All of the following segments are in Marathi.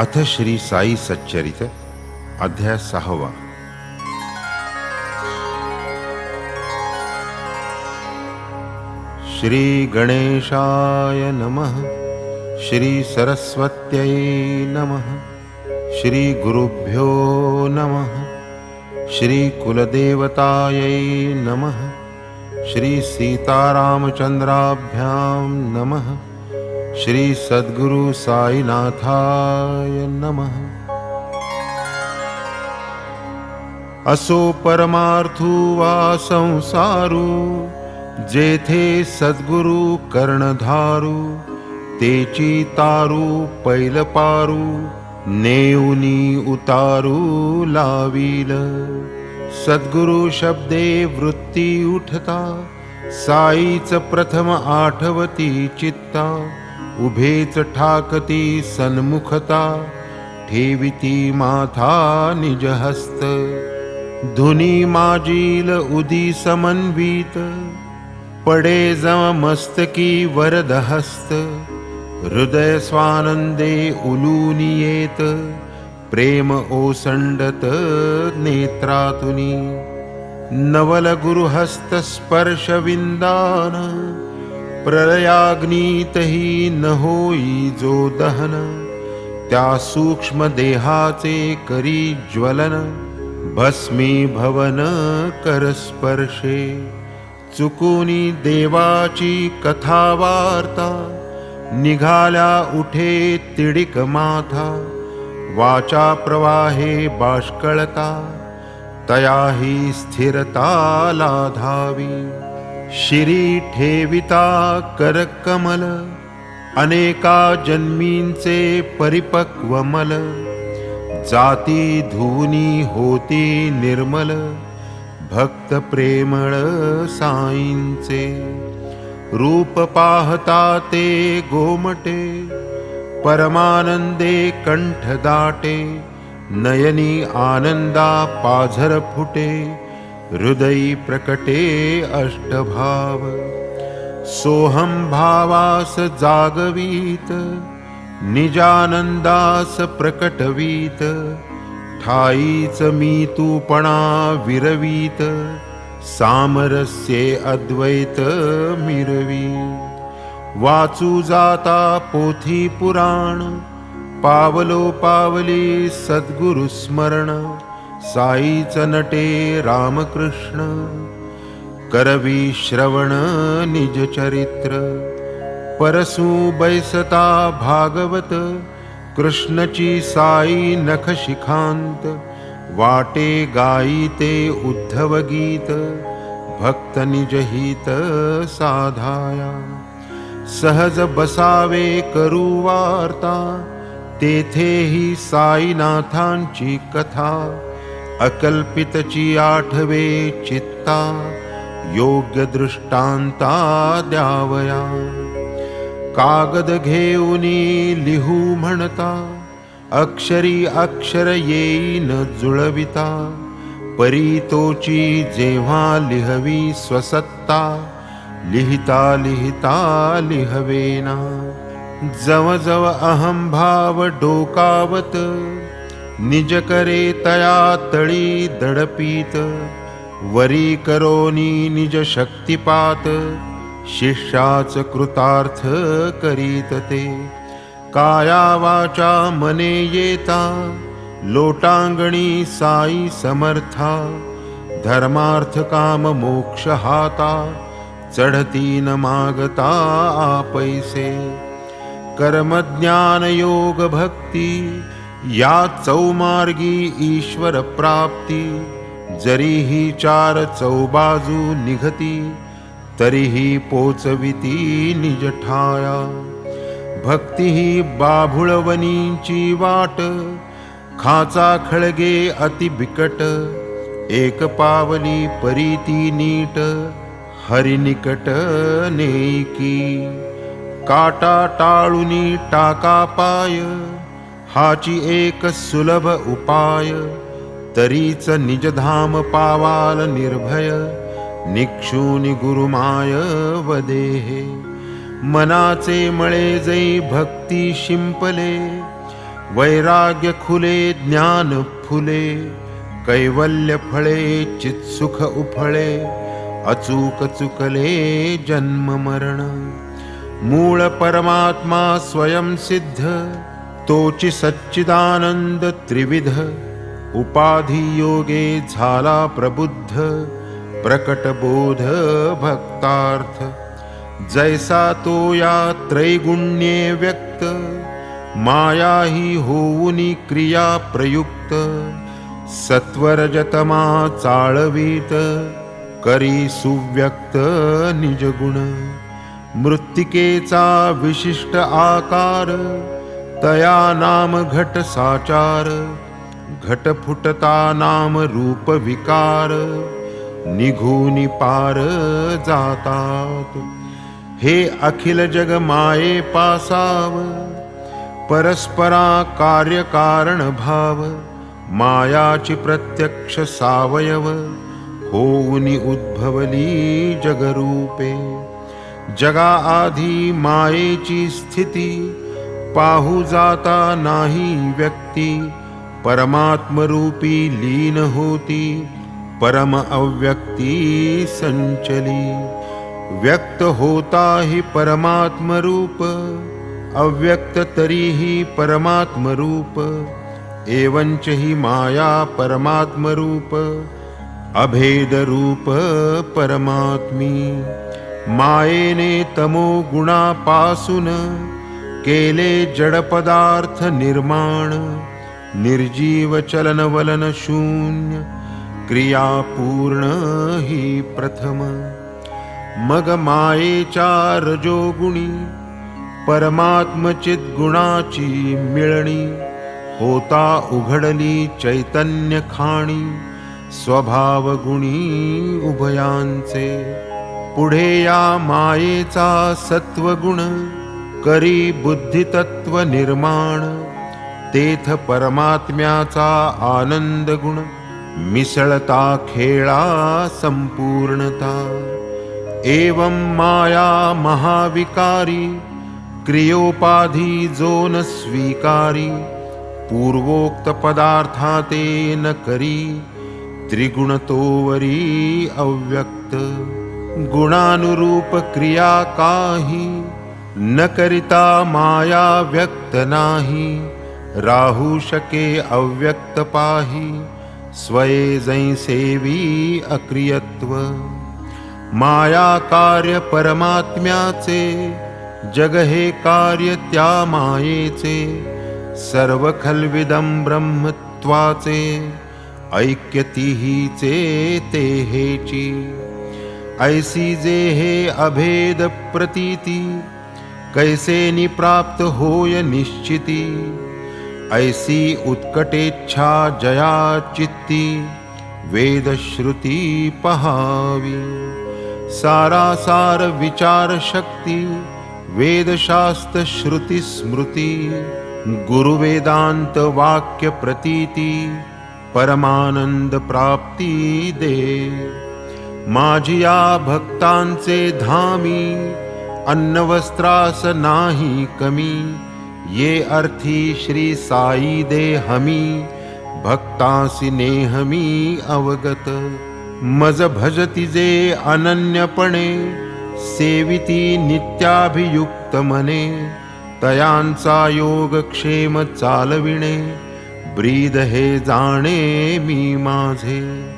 अथ श्री साई सच्चरित अध्याय 6. श्री गणेशाय नमः. श्री सरस्वत्यै नमः. श्री गुरुभ्यो नमः. श्री कुलदेवतायै नमः. श्री सीतारामचंद्राभ्यां नमः. श्री सद्गुरु साईनाथाय नमः. असो परमार्थु वा संसारू, जेथे सद्गुरु कर्णधारू, तेची तारू पैल पारू, नेऊनी उतारू लावील. सद्गुरु शब्दे वृत्ती उठता, साईच प्रथम आठवती चित्ता. उभेच ठाकती सन्मुखता, ठेविती माथा निज हस्त. धुनी माजील उदी समन्वित, पडे जम मस्तकी वरद हस्त. हृदय स्वानंदे उलूनी येत, प्रेम ओसंडत नेत्रातुनी. नवल गुरुहस्त स्पर्श विंदान, प्रलयाग्नीतही न होई जो दहन. त्या सूक्ष्म देहाचे करी ज्वलन, भस्मी भवन कर स्पर्शे. चुकुनी देवाची कथा वार्ता, निघाल्या उठे तिडिक माथा. वाचा प्रवाहे बाष्कळता, तयाही स्थिरता लाधावी. शिरी ठेविता कर कमल, अनेका जन्मींचे परिपक्व मल. जाती धुनी होती निर्मल, भक्त प्रेमळ साईंचे. रूप पाहता ते गोमटे, परमानंदे कंठ दाटे. नयनी आनंदा पाझर फुटे, हृदयी प्रकटे अष्टभाव. सोहम भावास जागवीत, निजानंदास प्रकटवीत. ठाईच मी तूपणा विरवीत, सामरस्ये अद्वैत मिरवी. वाचू जाता पोथी पुराण, पावलो पावली सद्गुरु स्मरण. साईच नटे रामकृष्ण, करवी श्रवण निज चरित्र. परसू बैसता भागवत, कृष्णची साई नख शिखांत. वाटे गायीते उद्धव गीत, भक्त निज हित साधाया. सहज बसावे करू वार्ता, तेथेही साईनाथांची कथा. अकल्पितची आठवे चित्ता, योग्य दृष्टांता द्यावया. कागद घेऊनी लिहू म्हणता, अक्षरी अक्षर येईन जुळविता. परीतोची जेव्हा लिहवी स्वसत्ता, लिहिता लिहिता लिहवेना. जव जव अहंभाव डोकावत, निज करे तया तळी दडपीत. वरी करोनी निज शक्तिपात, शिष्याच कृतार्थ करीत ते. काया वाचा मने येता, लोटांगणी साई समर्था. धर्मार्थ काम मोक्ष हाता, चढती न मागता आपैसे. कर्म ज्ञान योग भक्ती, या चौमार्गी ईश्वर प्राप्ती. जरीही चार चौबाजू निघती, तरीही पोचविती निज ठाया. भक्ती ही बाभुळवनीची वाट, खाचा खळगे अति बिकट. एक पावली परीती नीट, हरिनिकट नेकी. काटा टाळुनी टाका पाय, हाची एक सुलभ उपाय. तरीच निजधाम पावाल निर्भय, निक्षूनि गुरुमाय वदेहे। मनाचे मळे जै भक्ती शिंपले, वैराग्य खुले ज्ञान फुले, कैवल्य फळे चित्सुख उफळे, अचूक चुकले जन्म मरण. मूळ परमात्मा स्वयं सिद्ध, तोची सच्चिदानंद त्रिविध. उपाधी योगे झाला प्रबुद्ध, प्रकट बोध भक्तार्थ. जैसा तो या त्रैगुण्ये व्यक्त, माया ही होऊनी क्रिया प्रयुक्त. सत्वरजतमा चाळवीत, करी सुव्यक्त निजगुण. मृत्तिकेचा विशिष्ट आकार, तया नाम घट साचार. घट फुटता नाम रूप विकार, निघूनी पार जातात. हे अखिल जग माये पासाव, परस्परा कार्य कारण भाव. मायाची प्रत्यक्ष सावयव, होऊनी उद्भवली जगरूपे. जगा आधी मायेची स्थिती, पाहू जाता नाही व्यक्ती. परमात्मरूपी लीन होती, परम अव्यक्ती संचली. व्यक्त होता ही परमात्मरूप, अव्यक्त तरीही परमात्मरूप. एवंच ही माया परमात्मरूप, अभेद रूप परमात्मी. मायेने तमो गुणापासून, केले जड पदार्थ निर्माण. निर्जीव चलन वलन शून्य, क्रिया पूर्ण ही प्रथम. मग मायेच्या रजोगुणी, परमात्मचित गुणाची मिळणी. होता उघडली चैतन्य खाणी, स्वभाव गुणी उभयांचे. पुढे या मायेचा सत्वगुण, करी बुद्धितत्व निर्माण. तेथ परमात्म्याचा आनंद गुण, मिसळता खेळा संपूर्णता. एवं माया महाविकारी, क्रियोपाधी जो न स्वीकारी. पूर्वोक्त पदार्थाते न करी, त्रिगुण तोवरी अव्यक्त. गुणानुरूप क्रिया काही, न करिता माया व्यक्त नाही. राहू शके अव्यक्त पाही, स्वये जैसेवी अक्रियत्व. माया कार्य परमात्म्याचे, जग हे कार्य त्या मायेचे. सर्व खल्विदं ब्रह्मत्वाचे, ऐक्य तिहीचे ते हेची. ऐसी जे हे अभेद प्रतीती, कैसे निप्राप्त होय निश्चिती. ऐसी उत्कटेच्छा जया चित्ती, वेद श्रुती पहावी. सारासार विचार शक्ती, वेदशास्त्र श्रुती स्मृती. गुरुवेदांत वाक्य प्रतीती, परमानंद प्राप्ती दे. माझिया भक्तांचे धामी, अन्नवस्त्रास नाही कमी. ये अर्थी श्री साई दे हमी, भक्तांसी नेहमी अवगत. मज भजती जे अनन्यपणे, सेविती नित्याभियुक्त मने. तयांचा योगक्षेम चालविणे, ब्रीद हे जाणे मी माझे.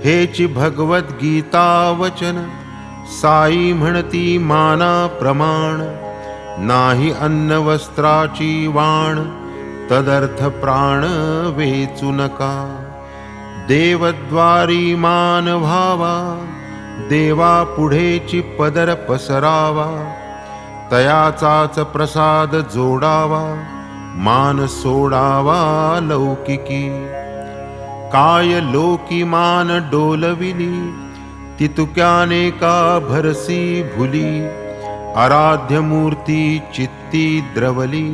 हेची भगवद्गीता वचन, साई म्हणती माना प्रमाण. नाही अन्न वस्त्राची वाण, तदर्थ प्राण वेचू नका. देवद्वारी मान व्हावा, देवा पुढेची पदर पसरावा. तयाचाच प्रसाद जोडावा, मान सोडावा लौकिकी. काय लोकी मान डोलविली, तितुक्याने का भरसी भुली. आराध्य मूर्ती चित्ती द्रवली,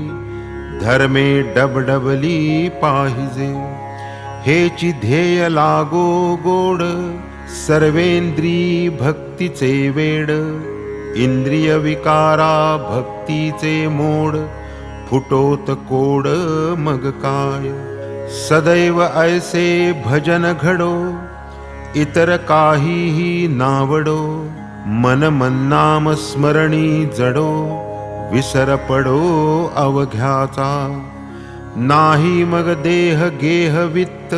धर्मे डबडबली पाहिजे. हेची ध्येय लागो गोड, सर्वेंद्री भक्तीचे वेड. इंद्रिय विकारा भक्तीचे मोड, फुटोत कोड मग काय. सदैव ऐसे भजन घडो, इतर काहीही नावडो. मन मन्नाम स्मरणी जडो, विसर पडो अवघ्याचा. नाही मग देह गेह वित्त,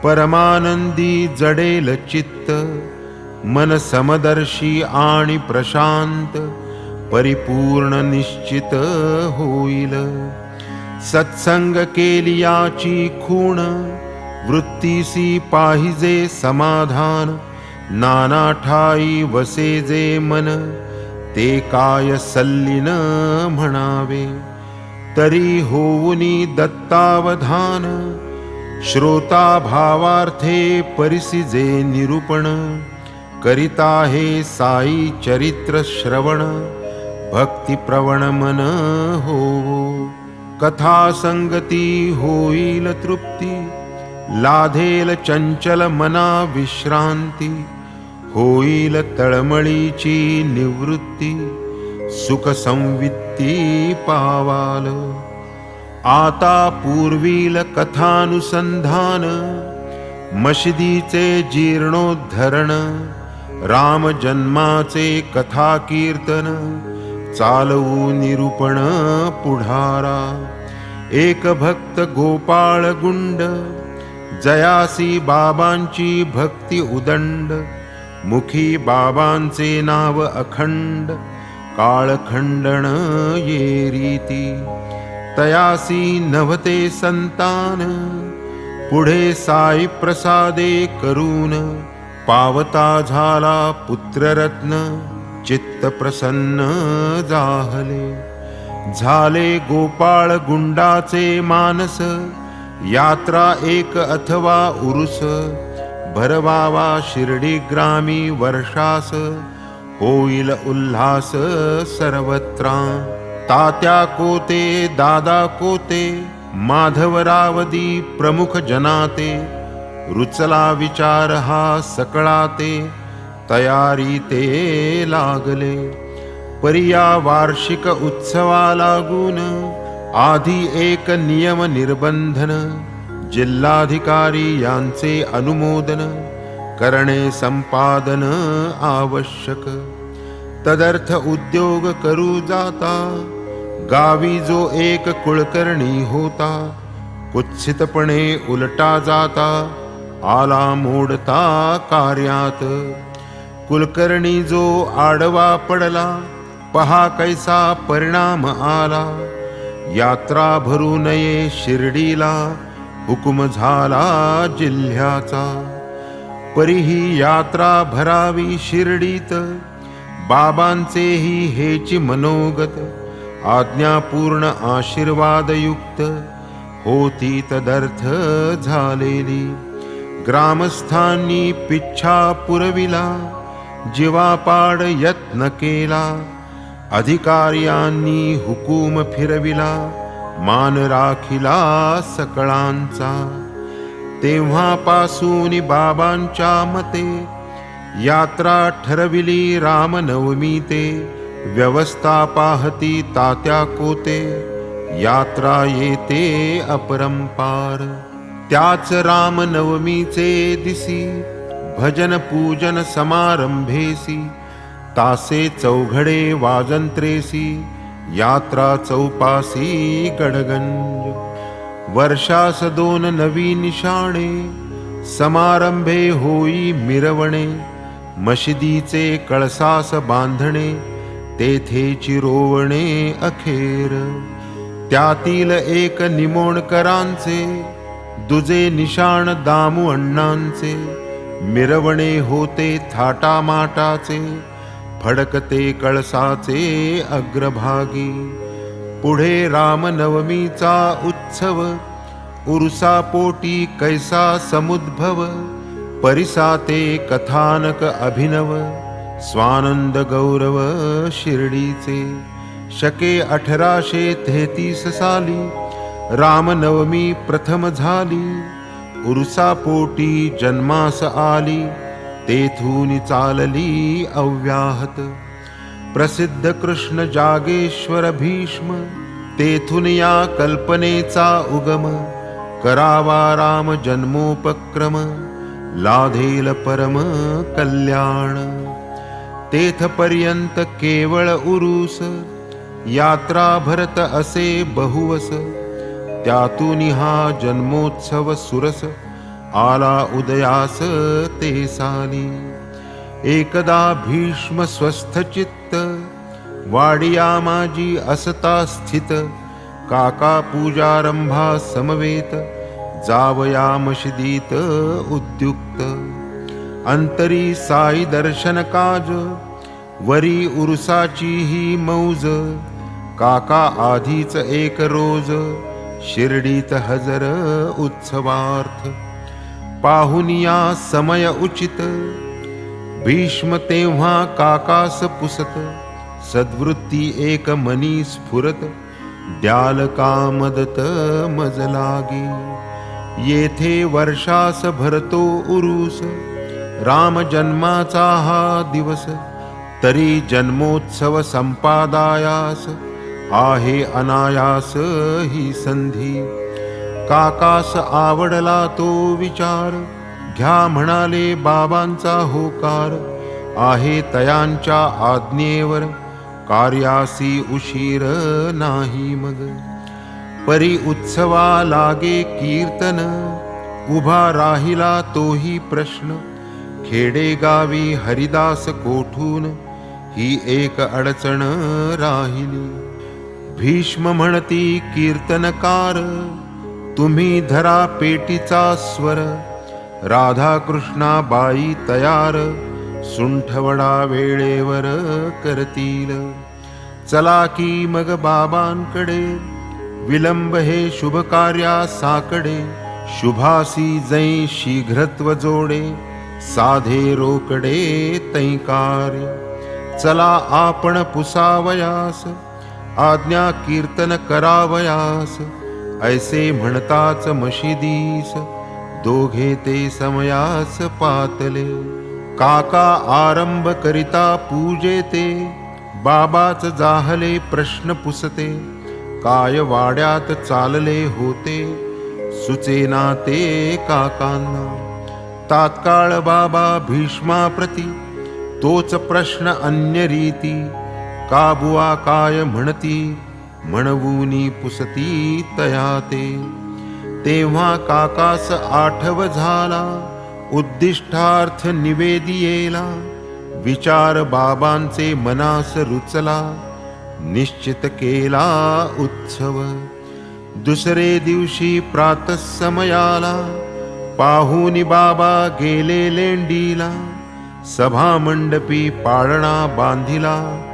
परमानंदी जडेल चित्त. मन समदर्शी आणि प्रशांत, परिपूर्ण निश्चित होईल. सत्संग केलियाची खूण, वृत्तीसी पाहिजे समाधान. नाना ठाई वसे जे मन, ते काय सल्लीन म्हणावे. तरी होऊनी दत्तावधान, श्रोता भावार्थे परिसिजे निरूपण. करिता हे साई चरित्र श्रवण, भक्ती प्रवण मन होवो. कथा संगती होईल तृप्ती, लाधेल चंचल मना विश्रांती. होईल तळमळीची निवृत्ती, सुख संवित्ती पावाल. आता पूर्वील कथानुसंधान, मशिदीचे जीर्णोद्धरण. राम जन्माचे कथा कीर्तन, चालवू निरूपण पुढारा. एक भक्त गोपाळ गुंड, जयासी बाबांची भक्ती उदंड. मुखी बाबांचे नाव अखंड, काळखंडण ये रीती. तयासी नभते संतान, पुढे साई प्रसादे करून. पावता झाला पुत्ररत्न, चित्त प्रसन्न जाहले. झाले गोपाळ गुंडाचे मानस, यात्रा एक अथवा उरुस. भरवावा शिर्डी ग्रामी वर्षास, होईल उल्हास सर्वत्रा. तात्या कोते दादा कोते, माधवरावदी प्रमुख जनाते. रुचला विचार हा सकळा ते, तयारी ते लागले. परिया वार्षिक उत्सवा लागून, आधी एक नियम निर्बंधन. जिल्हाधिकारी यांचे अनुमोदन, करणे संपादन आवश्यक. तदर्थ उद्योग करू जाता, गावी जो एक कुलकर्णी होता. कुत्सितपणे उलटा जाता, आला मोडता कार्यात. कुलकर्णी जो आडवा पडला, पहा कैसा परिणाम आला. यात्रा भरू नये शिर्डीला, हुकुम झाला जिल्ह्याचा. परीही यात्रा भरावी शिर्डीत, बाबांचेही हेची मनोगत. आज्ञापूर्ण आशीर्वादयुक्त, होती तदर्थ झालेली. ग्रामस्थांनी पिच्छा पुरविला, जीवापाड यत्न केला. अधिकाऱ्यांनी हुकूम फिरविला, मान राखिला सकळांचा. तेव्हापासून बाबांच्या मते, यात्रा ठरविली रामनवमी ते. व्यवस्था पाहती तात्या कोते, यात्रा येते अपरंपार. त्याच रामनवमीचे दिसी, भजन पूजन समारंभेसी. तासे चौघडे वाजंत्रेसी, यात्रा चौपासी गडगंज. वर्षास 2 नवी निशाणे, समारंभे होई मिरवणे. मशिदीचे कळसास बांधणे, तेथे रोवणे अखेर. त्यातील एक निमोणकरांचे, दुजे निशाण दामू अण्णांचे. मिरवणे होते थाटामाटाचे, फडकते कळसाचे अग्रभागी. पुढे रामनवमीचा उत्सव, उरुसापोटी कैसा समुद्भव. परिसाते कथानक अभिनव, स्वानंद गौरव शिर्डीचे. शके 1833 साली, रामनवमी प्रथम झाली. उरुसापोटी जन्मास आली, तेथून चालली अव्याहत. प्रसिद्ध कृष्ण जागेश्वर भीष्म, तेथून या कल्पनेचा उगम, करावा राम जन्मोपक्रम, लाधेल परम कल्याण. तेथपर्यंत केवळ उरूस, यात्रा भरत असे बहुवस. त्यातून हा जन्मोत्सव सुरस, आला उदयास ते साली. एकदा भीष्म स्वस्थ चित्त, वाडिया माझी असता स्थित. काका पूजारंभा समवेत, जावया मशिदीत उद्युक्त. अंतरी साई दर्शन काज, वरी उरुसाची ही मौज. काका आधीच एक रोज, शिर्डीत हजर उत्सवार्थ. पाहुनिया समय उचित, भीष्म तेव्हा काकास पुसत. सद्वृत्ती एक मनी स्फुरत, द्याल का मदत मज लागी. येथे वर्षास भरतो उरूस, राम जन्माचा हा दिवस. तरी जन्मोत्सव संपादायास, आहे अनायास ही संधी. काकास आवडला तो विचार, घ्या म्हणाले बाबांचा होकार. आहे तयांच्या आज्ञेवर, कार्यासी उशीर नाही मग. परी उत्सवा लागे कीर्तन, उभा राहिला तोही प्रश्न. खेडेगावी हरिदास कोठून, ही एक अडचण राहिली. भीष्म म्हणती कीर्तनकार, तुम्ही धरा पेटीचा स्वर. राधाकृष्णा बाई तयार, सुंठवडा वेळेवर करतील. चला की मग बाबांकडे, विलंब हे शुभ कार्यासाकडे. शुभासी जै शीघ्रत्व जोडे, साधे रोकडे तै कार्य. चला आपण पुसावयास, आज्ञा कीर्तन करावयास. ऐसे म्हणताच मशिदीस, दोघे ते समयास पातले. काका आरंभ करिता पूजेते, बाबाच जाहले प्रश्न पुसते. काय वाड्यात चालले होते, सुचेना ते काकांना. तात्काळ बाबा भीष्माप्रती, तोच प्रश्न अन्य रीती. का बुवा काय म्हणती, म्हणवूनी पुसती तया ते. तेव्हा काकास आठव झाला, उद्दिष्टार्थ निवेदियेला. विचार बाबांचे मनास रुचला, निश्चित केला उत्सव. दुसरे दिवशी प्रातःसमयाला, पाहुनी बाबा गेले लेंडीला. सभामंडपी पाळणा बांधिला,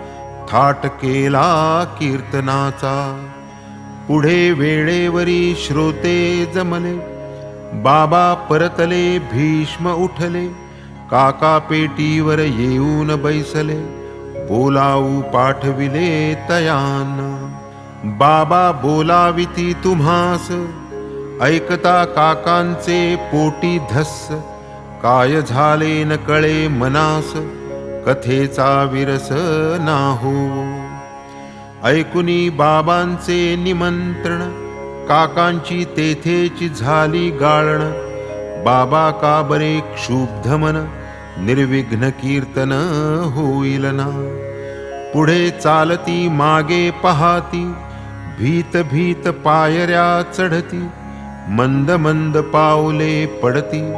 थाट केला कीर्तनाचा. पुढे वेळेवरी श्रोते जमले, बाबा परतले भीष्म उठले. काका पेटीवर येऊन बैसले, बोलावू पाठविले तयांना. बाबा बोलाविती तुम्हास, ऐकता काकांचे पोटी धस्स. काय झाले न कळे मनास, कथेचा विरस ना हो. ऐकुनी बाबांचे निमंत्रण, काकांची तेथेची झाली गाळण. बाबा का बरे क्षुब्ध मन, निर्विघ्न कीर्तन होईल ना. पुढे चालती मागे पाहाती, भीत भीत पायऱ्या चढती. मंद मंद पावले पडती,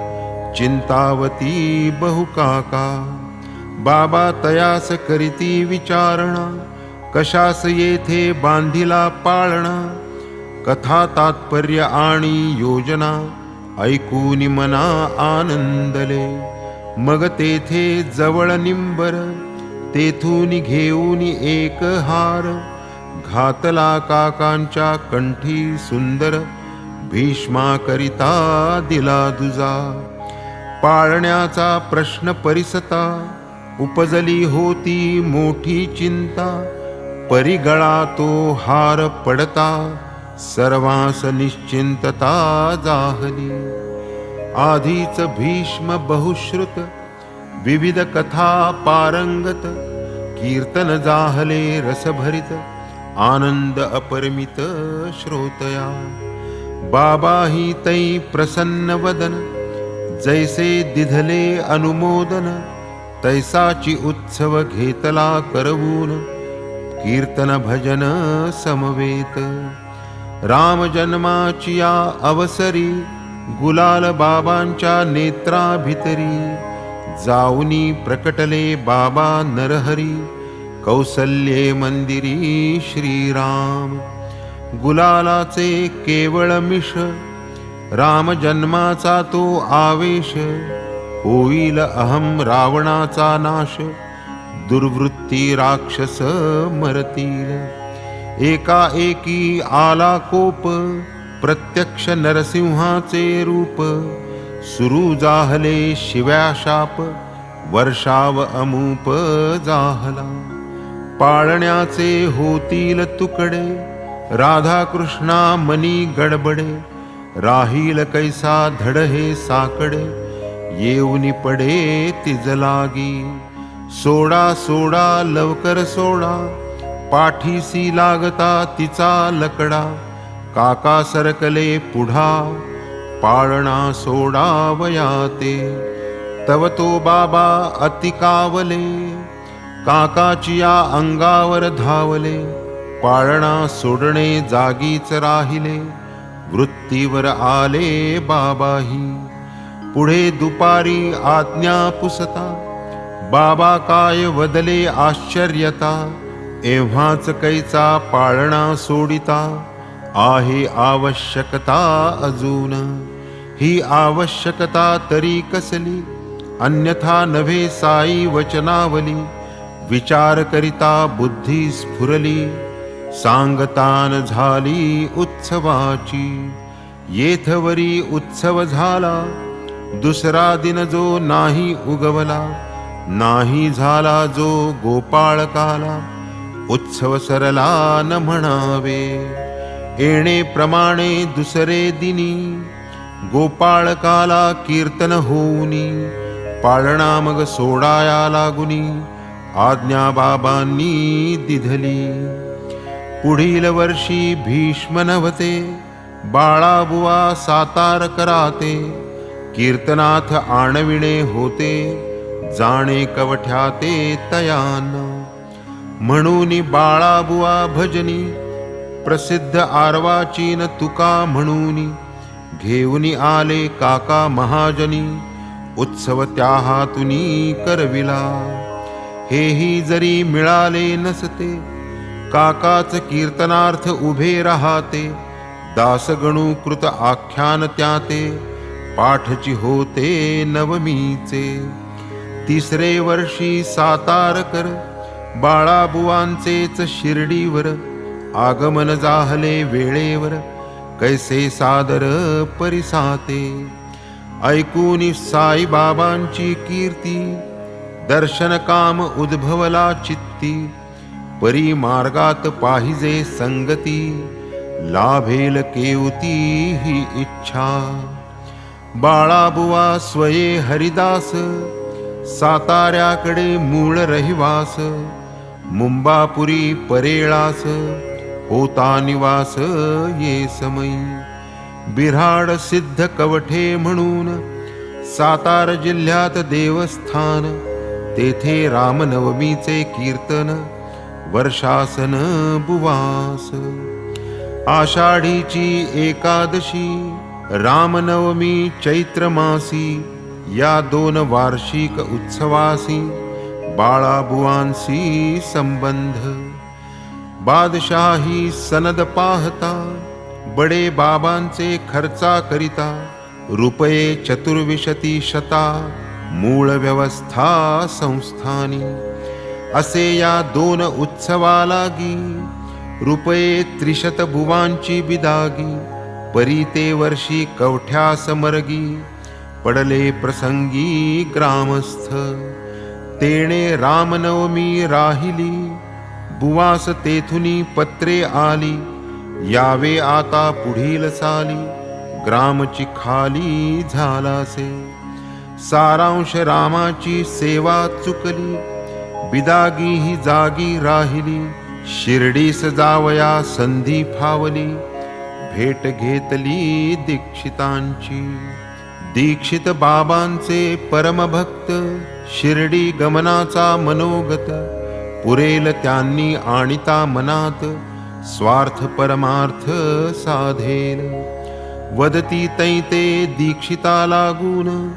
चिंतावती बहु काका. बाबा तयास करीती विचारणा, कशास येथे बांधिला पाळणा. कथा तात्पर्य आणि योजना, ऐकूनी मना आनंदले. मग तेथे जवळ निंबर, तेथून घेऊन एक हार. घातला काकांच्या कंठी सुंदर, भीष्मा करिता दिला दुजा. पाळण्याचा प्रश्न परिसता, उपजली होती मोठी चिंता. परिगळा तो हार पडता, सर्वांस निश्चिंतता जाहली. आधीच भीष्म बहुश्रुत, विविध कथा पारंगत. कीर्तन जाहले रसभरित, आनंद अपरिमित श्रोतया। बाबा ही तै प्रसन्न वदन, जैसे दिधले अनुमोदन, तैसाची उत्सव घेतला करवून, कीर्तन भजन समवेत। राम जन्माची या अवसरी, गुलाल बाबांच्या नेत्राभितरी, जाऊनी प्रकटले बाबा नरहरी, कौसल्ये मंदिरी श्रीराम। गुलालाचे केवळ मिष, राम जन्माचा तो आवेश, होईल अहम रावणाचा नाश, दुर्वृत्ती राक्षस मरतील। एकाएकी आला कोप, प्रत्यक्ष नरसिंहाचे रूप, सुरू जाहले शिव्या शाप, वर्षाव अमूप जाहला। पाळण्याचे होतील तुकडे, राधा कृष्णा मनी गडबडे, राहील कैसा धड हे साकडे, येऊनी पडे तिजलागी। सोडा सोडा लवकर सोडा, पाठीसी लागता तिचा लकडा, काका सरकले पुढा, पाळणा सोडावयाते। तव तो बाबा अतिकावले, काकाची या अंगावर धावले, पाळणा सोडणे जागीच राहिले, वृत्तीवर आले बाबाही। पुढे दुपारी आज्ञा पुसता, बाबा काय वदले आश्चर्यता, एव्हाच कैचा पाळणा सोडिता, आहे आवश्यकता अजून। ही आवश्यकता तरी कसली, अन्यथा नव्हे साई वचनावली, विचार करिता बुद्धी स्फुरली, सांगतान झाली उत्सवाची। येथवरी उत्सव झाला, दुसरा दिन जो नाही उगवला, नाही झाला जो गोपाळकाला, उत्सव सरला न म्हणावे। येणे प्रमाणे दुसरे दिनी, गोपाळकाला कीर्तन होऊनी, पाळणा मग सोडाया लागुनी, आज्ञा बाबांनी दिधली। पुढील वर्षी भीष्म नव्हते, बाळाबुवा सातार कराते, कीर्तनाथ आणविणे होते, जाणे कवठ्याते तयान। म्हणून बाळाबुवा भजनी, प्रसिद्ध आरवाचीन तुका म्हणूनी, घेऊनी आले काका महाजनी, उत्सव त्या हातुनी करविला। हेही जरी मिळाले नसते, काकाच कीर्तनार्थ उभे राहते, दासगणू कृत आख्यान त्याते, पाठची होते नवमीचे। तिसरे वर्षी सातार कर, बाळाबुवांचेच शिर्डीवर, आगमन जाहले वेळेवर, कैसे सादर परिसाते। ऐकूनी साई बाबांची कीर्ती, दर्शन काम उद्भवला चित्ती, परी मार्गात पाहिजे संगती, लाभेल केवती ही इच्छा। बाळाबुवा स्वये हरिदास, साताऱ्याकडे मूळ रहिवास, मुंबापुरी परेळास, होता निवास ये समयी। बिऱ्हाड सिद्ध कवठे म्हणून, सातार जिल्ह्यात देवस्थान, तेथे रामनवमीचे कीर्तन, वर्षासन बुवास। आषाढीची एकादशी, रामनवमी चैत्र मासी, या दोन वार्षिक उत्सवासी, बाळाबुवांशी संबंध। बादशाही सनद पाहता, बडे बाबांचे खर्चा करिता, रुपये 2400 मूळ व्यवस्था संस्थानी। असे या दोन उत्सवालागी, रुपये 300 बुवांची बिदागी, परी ते वर्षी कवठ्यास मर्गी, पडले प्रसंगी ग्रामस्थ। तेणे रामनवमी राहिली, बुवास तेथुनी पत्रे आली, यावे आता पुढील साली, ग्रामची खाली झालासे। सारांश रामाची सेवा चुकली, बिदागी ही जागी राहिली, शिर्डीस जावया संधी फावली, भेट घेतली दीक्षितांची. दीक्षित बाबांचे परमभक्त, शिर्डी गमनाचा मनोगत. पुरेल त्यांनी आणिता मनात, स्वार्थ परमार्थ साधेल. वदती तैते दीक्षिता लागून,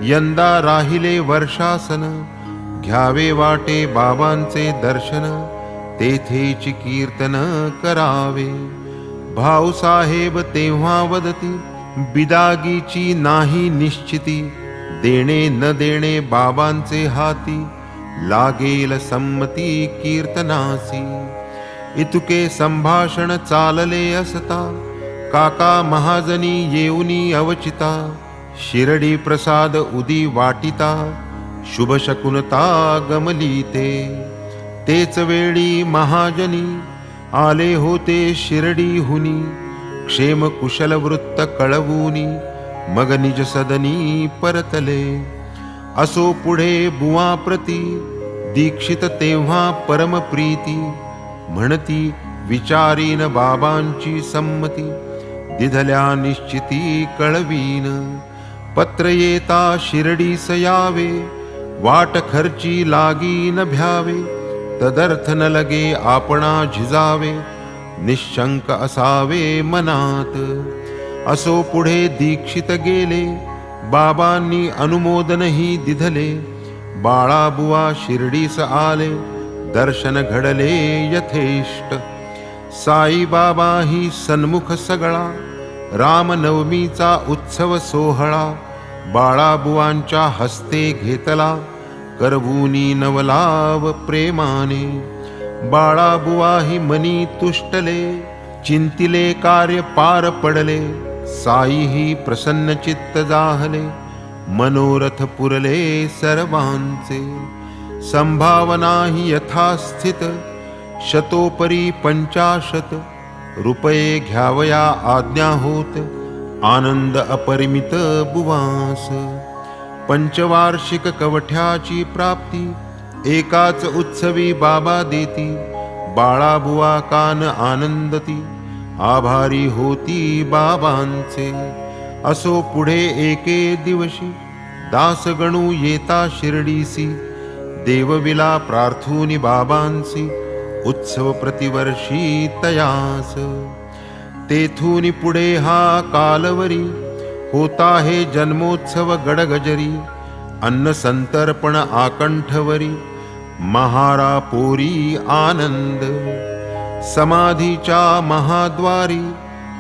यंदा राहिले वर्षासन. घ्यावे वाटे बाबांचे दर्शन, तेथेची कीर्तन करावे. भाऊसाहेब तेव्हा वदती, बिदागीची नाही निश्चिती. देणे न देणे बाबांचे हाती, लागेल संमती कीर्तनासी. इतुके संभाषण चालले असता, काका महाजनी येऊनी अवचिता. शिर्डी प्रसाद उदी वाटिता, शुभ शकुनता गमली ते. तेच वेळी महाजनी आले होते शिर्डीहुनी. क्षेम कुशल वृत्त कळवूनी, मग निज सदनी परतले. असो पुढे बुवा प्रती, दीक्षित तेव्हा परम प्रीती. म्हणती विचारीन बाबांची संमती, दिधल्या निश्चिती कळवीन. पत्र येता शिर्डीस यावे, वाट खर्ची लागी न भ्यावे. तदर्थ न लगे आपणा झिजावे, निशंक असावे मनात. असो पुढे दीक्षित गेले, बाबांनी अनुमोदनही दिधले. बाळाबुवा शिर्डीस आले, दर्शन घडले यथेष्ट. साईबाबा ही सन्मुख सगळा, रामनवमीचा उत्सव सोहळा. बाळाबुवांच्या हस्ते घेतला, करवूनी नवलाव प्रेमाने. बाळाबुवा ही मनी तुष्टले, चिंतिले कार्य पार पडले. साईही प्रसन्न चित्त जाहले, मनोरथ पुरले सर्वांचे. संभावनाही यथास्थित, शतोपरी 50 रुपये घ्यावया आज्ञा होत. आनंद अपरिमित बुवास. पंचवार्षिक कवठ्याची प्राप्ती, एकाच उत्सवी बाबा देती. बाळाबुवा कान आनंदती, आभारी होती बाबांचे. असो पुढे एके दिवशी, दासगणू येता शिर्डीसी. देवविला प्रार्थूनी बाबांसी, उत्सव प्रतिवर्षी तयास. तेथून पुढे हा कालवरी, होता हे जन्मोत्सव गडगजरी. अन्न संतर्पण आकंठवरी, महारा पोरी आनंद. समाधीच्या महाद्वारी,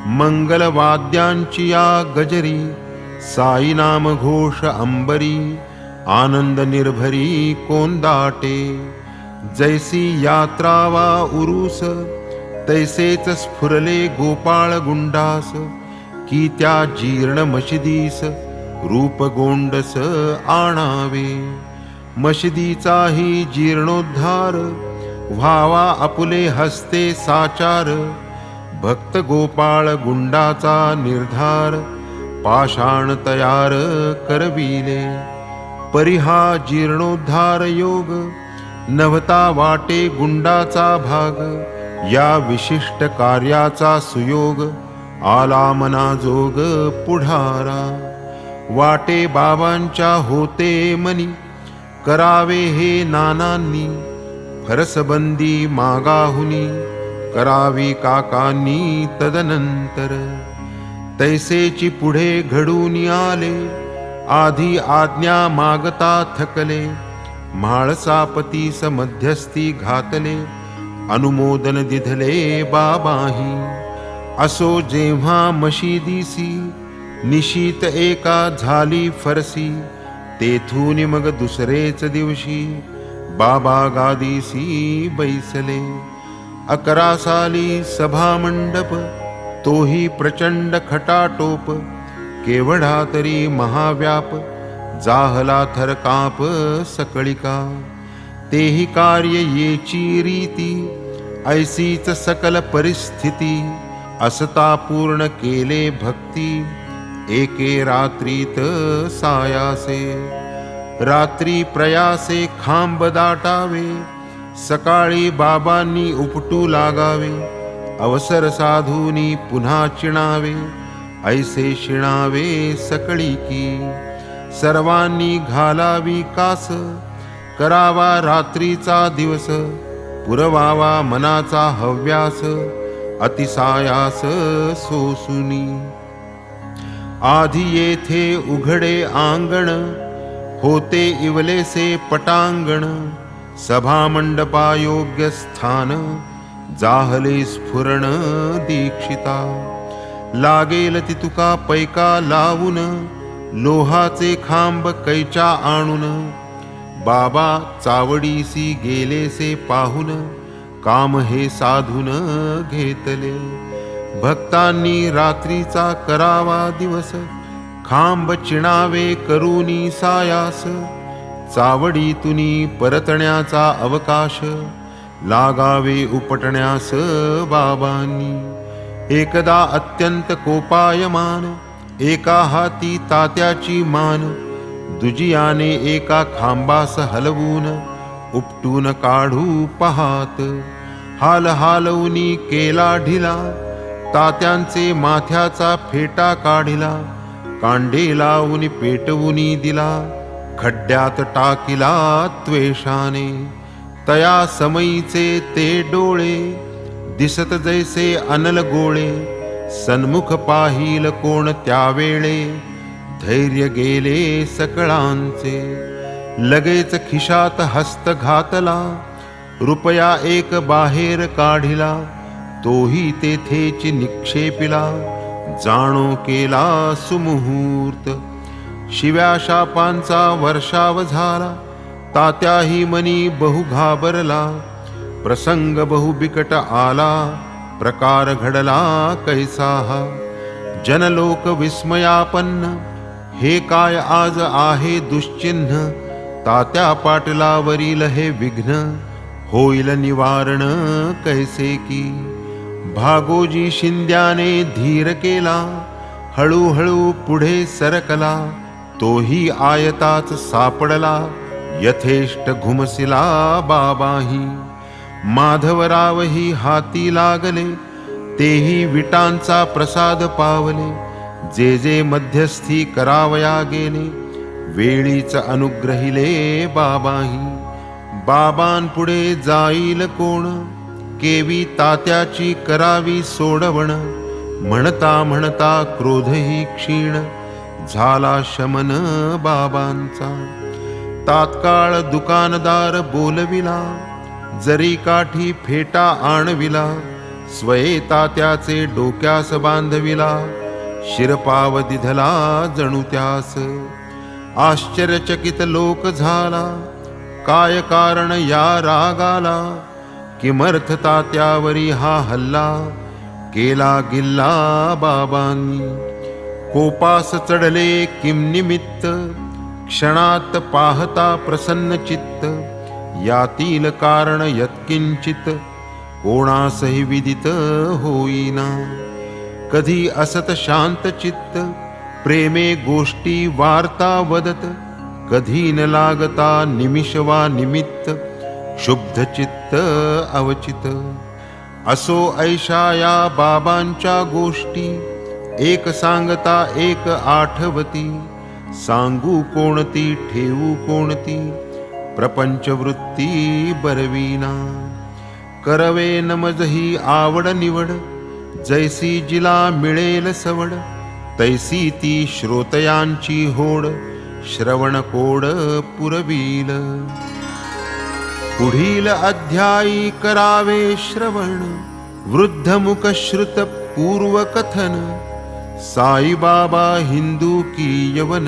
मंगलवाद्यांची या गजरी. साई नाम घोष अंबरी, आनंद निर्भरी कोंदाटे. जैसी यात्रा वा उरूस, तैसेच स्फुरले गोपाळ गुंडास. की त्या जीर्ण मशिदीस, रूप गोंडस आणावे. मशिदीचाही जीर्णोद्धार, व्हावा आपुले हस्ते साचार. भक्त गोपाळ गुंडाचा निर्धार, पाषाण तयार करविले. परिहा जीर्णोद्धार योग, नव्हता वाटे गुंडाचा भाग. या विशिष्ट कार्याचा सुयोग, आला मनाजोग पुढारा. वाटे बाबांच्या होते मनी, करावे हे नानांनी. फरसबंदी मागाहुनी, करावी काकांनी तदनंतर. तैसेची पुढे घडून आले, आधी आज्ञा मागता थकले. म्हाळसापतीस मध्यस्थी घातले, अनुमोदन दिधले बाबाही. असो जेव्हा मशिदीसी, निशीत एका झाली फरसी. तेथून मग दुसरेच दिवशी, बाबा गादीसी बैसले. 11 साली सभा मंडप, तोही प्रचंड खटाटोप. केवढा तरी महाव्याप, जाहला थरकाप सकळिका. तेही कार्य येची रीती, ऐसीच सकल परिस्थिती. असता पूर्ण केले भक्ती, एके रात्रीत सायासे. रात्री प्रयासे खांब दाटावे, सकाळी बाबांनी उपटू लागावे, अवसर साधूनी पुन्हा चिणावे, ऐसे शिणावे सकळी की. सर्वांनी घालावी कास, करावा रात्रीचा दिवस, पुरवावा मनाचा हव्यास, अतिसायास सोसुनी. आधी येथे उघडे आंगण, होते इवलेसे पटांगण, सभामंडपायोग्य स्थान, जाहले स्फुरण दीक्षिता. लागेल ती तुका पैका लावून, लोहाचे खांब कैच्या आणून, बाबा चावडीसी गेलेसे पाहून, काम हे साधून घेतले. भक्तांनी रात्रीचा करावा दिवस, खांब चिणावे करूनी सायास, चावडीतुनी परतण्याचा अवकाश, लागावे उपटण्यास बाबांनी. एकदा अत्यंत कोपायमान, एका हाती तात्याची मान, दुजियाने एका खांबास हलवून, उपटून काढू पाहात. हाल हालवूनी केला ढिला, तात्यांचे माथ्याचा फेटा काढिला, कांडे लावून पेटवूनी दिला, खड्ड्यात टाकिला त्वेषाने. तया समयीचे ते डोळे, दिसत जैसे अनल गोळे, सन्मुख पाहिल कोण त्यावेळे, धैर्य गेले सकळांचे. लगेच खिशात हस्त घातला, रुपया एक बाहेर काढिला, तोही तेथेच निक्षेपिला, जाणो केला सुमुहूर्त. शिव्या शापांचा वर्षाव झाला, तात्याही मनी बहु घाबरला, प्रसंग बहु बिकट आला, प्रकार घडला कैसा हा. जनलोक विस्मयापन्न, हे काय आज आहे दुश्चिन्ह, तात्या पाटलावरील हे विघ्न, होईल निवारण कैसे की. भागोजी शिंद्याने धीर केला, हळूहळू पुढे सरकला, तोही आयताच सापडला, यथेष्ट घुमसिला बाबाही. माधवरावही हाती लागले, तेही विटांचा प्रसाद पावले, जे जे मध्यस्थी करावया गेले, वेळीच अनुग्रहिले बाबाही. बाबांपुढे जाईल कोण, केवी तात्याची करावी सोडवण, म्हणता म्हणता क्रोधही क्षीण, झाला शमन बाबांचा. तात्काळ दुकानदार बोलविला, जरी काठी फेटा आणविला, स्वये तात्याचे डोक्यास बांधविला, शिरपाव दिधला जणू त्यास. आश्चर्यचकित लोक झाला, काय कारण या रागाला, किमर्थ तात्यावरी हा हल्ला, केला गिल्ला बाबांनी. कोपास चढले किम निमित्त, क्षणात पाहता प्रसन्न चित्त, यातील कारण यत्किंचित, कोणासही विदित होईना. कधी असत शांत चित्त, प्रेमे गोष्टी वार्ता वदत, कधी न लागता निमिष वा निमित्त, शुद्ध चित्त अवचित. असो ऐशा या बाबांच्या गोष्टी, एक सांगता एक आठवती, सांगू कोणती ठेवू कोणती, प्रपंच वृत्ती बरवीना. करवे नमजही आवड निवड, जैसी जिला मिळेल सवड, तैसी ती श्रोतयांची होड, श्रवण कोड पुरवील. पुढील अध्यायी करावे श्रवण, वृद्धमुख श्रुत पूर्व कथन, साईबाबा हिंदू की यवन,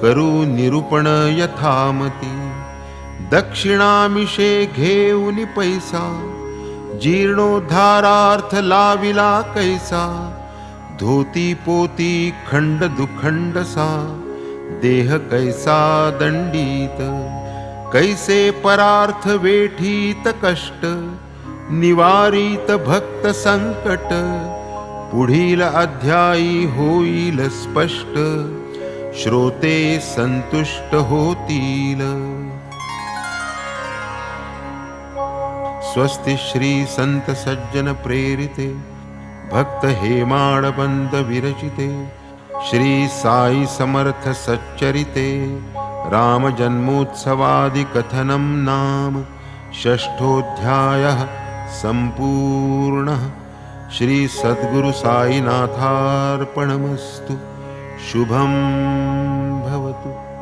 करू निरूपण यथामती. दक्षिणामिषे घेऊन पैसा, जीर्णोद्धारार्थ लाविला कैसा, धोती पोती खंड दुखंडसा, देह कैसा दंडित, कैसे परार्थ वेठीत कष्ट, निवारित भक्त संकट, पुढील अध्यायी होईल स्पष्ट, श्रोते संतुष्ट होतील. स्वस्ति श्री संत सज्जन प्रेरिते भक्त हेमाडबंद विरचिते श्री साई समर्थ सच्चरिते राम जन्मोत्सवादि कथनं नाम षष्ठोऽध्यायः संपूर्णः। श्री सद्गुरु साईनाथार्पणमस्तु। शुभं भवतु।